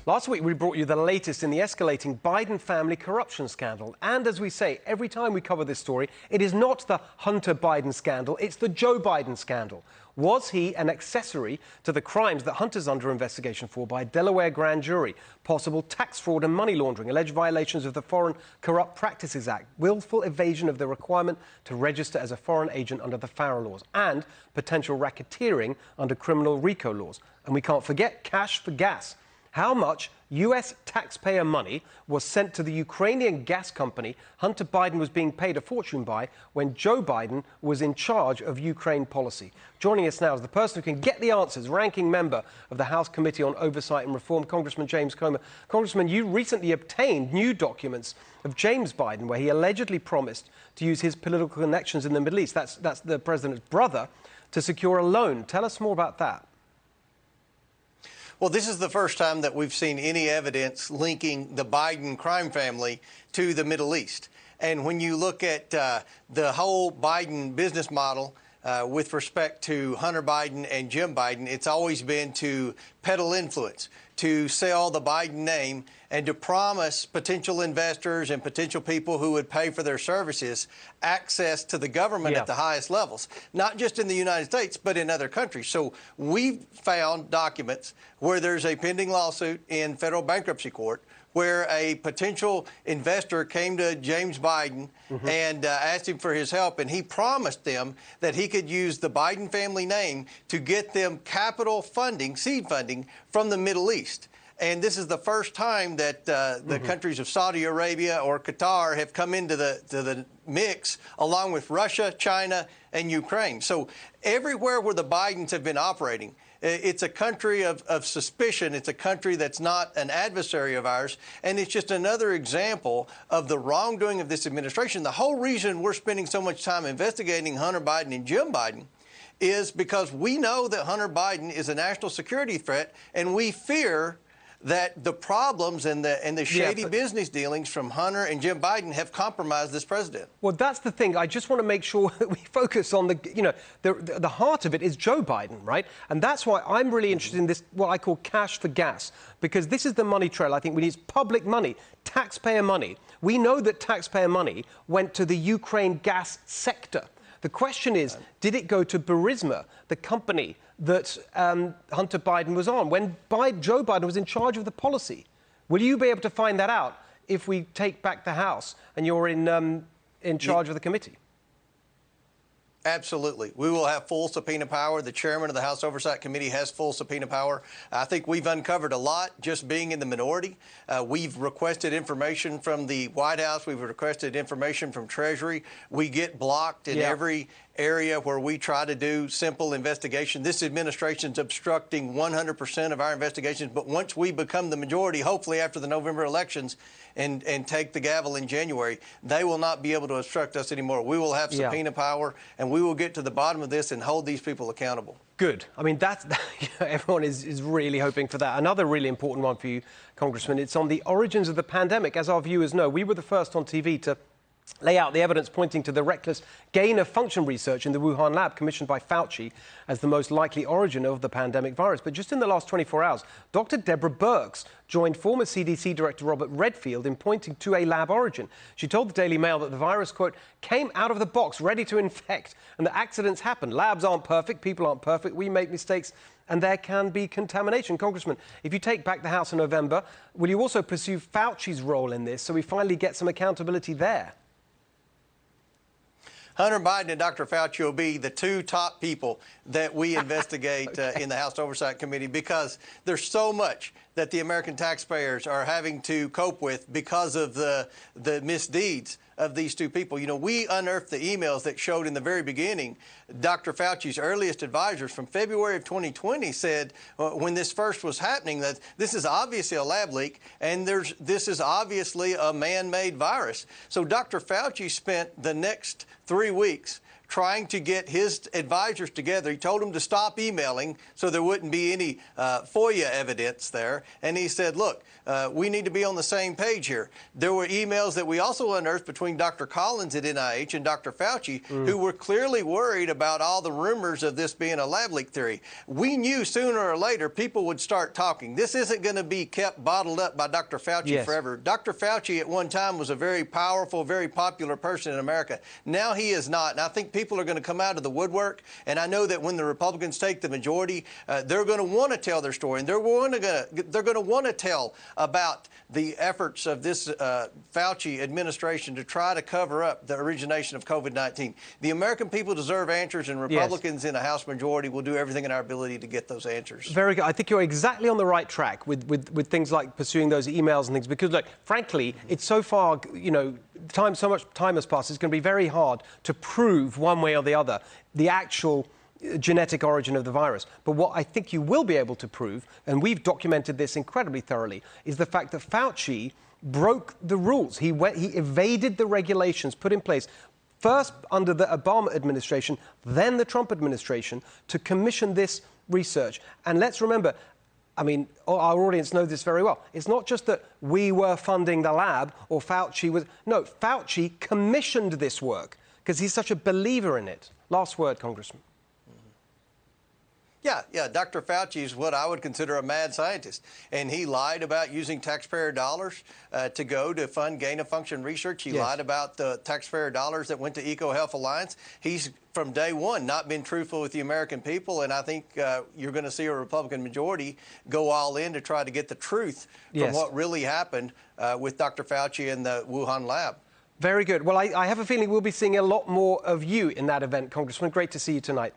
Last week, we brought you the latest in the escalating Biden family corruption scandal. And as we say, every time we cover this story, it is not the Hunter Biden scandal, it's the Joe Biden scandal. Was he an accessory to the crimes that Hunter's under investigation for by a Delaware grand jury? Possible tax fraud and money laundering, alleged violations of the Foreign Corrupt Practices Act, willful evasion of the requirement to register as a foreign agent under the FARA laws, and potential racketeering under criminal RICO laws. And we can't forget cash for gas. How much U.S. taxpayer money was sent to the Ukrainian gas company Hunter Biden was being paid a fortune by when Joe Biden was in charge of Ukraine policy? Joining us now is the person who can get the answers, ranking member of the House Committee on Oversight and Reform, Congressman James Comer. Congressman, you recently obtained new documents of James Biden where he allegedly promised to use his political connections in the Middle East, that's the president's brother, to secure a loan. Tell us more about that. Well, this is the first time that we've seen any evidence linking the Biden crime family to the Middle East. And when you look at the whole Biden business model with respect to Hunter Biden and Jim Biden, it's always been to peddle influence, to sell the Biden name, and to promise potential investors and potential people who would pay for their services access to the government at the highest levels, not just in the United States, but in other countries. So we've found documents where there's a pending lawsuit in federal bankruptcy court where a potential investor came to James Biden and asked him for his help, and he promised them that he could use the Biden family name to get them capital funding, seed funding, from the Middle East. And this is the first time that the countries of Saudi Arabia or Qatar have come into the mix, along with Russia, China, and Ukraine. So everywhere where the Bidens have been operating, it's a country of suspicion. It's a country that's not an adversary of ours. And it's just another example of the wrongdoing of this administration. The whole reason we're spending so much time investigating Hunter Biden and Jim Biden is because we know that Hunter Biden is a national security threat, and we fear that the problems and the shady business dealings from Hunter and Jim Biden have compromised this president. Well, that's the thing. I just want to make sure that we focus on the heart of it is Joe Biden, right? And that's why I'm really interested in this, what I call cash for gas, because this is the money trail. I think we need public money, taxpayer money. We know that taxpayer money went to the Ukraine gas sector. The question is, did it go to Burisma, the company that Hunter Biden was on, when Joe Biden was in charge of the policy? Will you be able to find that out if we take back the House and you're in charge of the committee? Absolutely. We will have full subpoena power. The chairman of the House Oversight Committee has full subpoena power. I think we've uncovered a lot just being in the minority. We've requested information from the White House. We've requested information from Treasury. We get blocked in every area where we try to do simple investigation. This administration's obstructing 100% of our investigations. But once we become the majority, hopefully after the November elections, and take the gavel in January, they will not be able to obstruct us anymore. We will have subpoena power, and we will get to the bottom of this and hold these people accountable. Good. I mean, everyone is really hoping for that. Another really important one for you, Congressman, it's on the origins of the pandemic. As our viewers know, we were the first on TV to lay out the evidence pointing to the reckless gain-of-function research in the Wuhan lab commissioned by Fauci as the most likely origin of the pandemic virus. But just in the last 24 hours, Dr. Deborah Birx joined former CDC Director Robert Redfield in pointing to a lab origin. She told the Daily Mail that the virus, quote, came out of the box ready to infect and that accidents happen. Labs aren't perfect, people aren't perfect, we make mistakes, and there can be contamination. Congressman, if you take back the House in November, will you also pursue Fauci's role in this so we finally get some accountability there? Hunter Biden and Dr. Fauci will be the two top people that we investigate in the House Oversight Committee, because there's so much that the American taxpayers are having to cope with because of the misdeeds of these two people. You know, we unearthed the emails that showed in the very beginning Dr. Fauci's earliest advisors from February of 2020 said when this first was happening that this is obviously a lab leak and this is obviously a man-made virus. So Dr. Fauci spent the next 3 weeks trying to get his advisors together. He told them to stop emailing so there wouldn't be any FOIA evidence there. And he said, look, we need to be on the same page here. There were emails that we also unearthed between Dr. Collins at NIH and Dr. Fauci, who were clearly worried about all the rumors of this being a lab leak theory. We knew sooner or later people would start talking. This isn't going to be kept bottled up by Dr. Fauci forever. Dr. Fauci at one time was a very powerful, very popular person in America. Now he is not. And I think people are going to come out of the woodwork. And I know that when the Republicans take the majority, they're going to want to tell their story. And they're going to want to tell about the efforts of this Fauci administration to try to cover up the origination of COVID-19. The American people deserve answers, and Republicans in a House majority will do everything in our ability to get those answers. Very good. I think you're exactly on the right track with things like pursuing those emails and things, because, look, frankly, it's so far, you know, so much time has passed, it's going to be very hard to prove one way or the other the actual genetic origin of the virus. But what I think you will be able to prove, and we've documented this incredibly thoroughly, is the fact that Fauci broke the rules. He evaded the regulations put in place first under the Obama administration, then the Trump administration, to commission this research. And let's remember, I mean, our audience knows this very well. It's not just that we were funding the lab or Fauci was. No, Fauci commissioned this work because he's such a believer in it. Last word, Congressman. Yeah, Dr. Fauci is what I would consider a mad scientist. And he lied about using taxpayer dollars to go to fund gain-of-function research. He lied about the taxpayer dollars that went to EcoHealth Alliance. He's, from day one, not been truthful with the American people. And I think you're going to see a Republican majority go all in to try to get the truth from what really happened with Dr. Fauci and the Wuhan lab. Very good. Well, I have a feeling we'll be seeing a lot more of you in that event, Congressman. Great to see you tonight.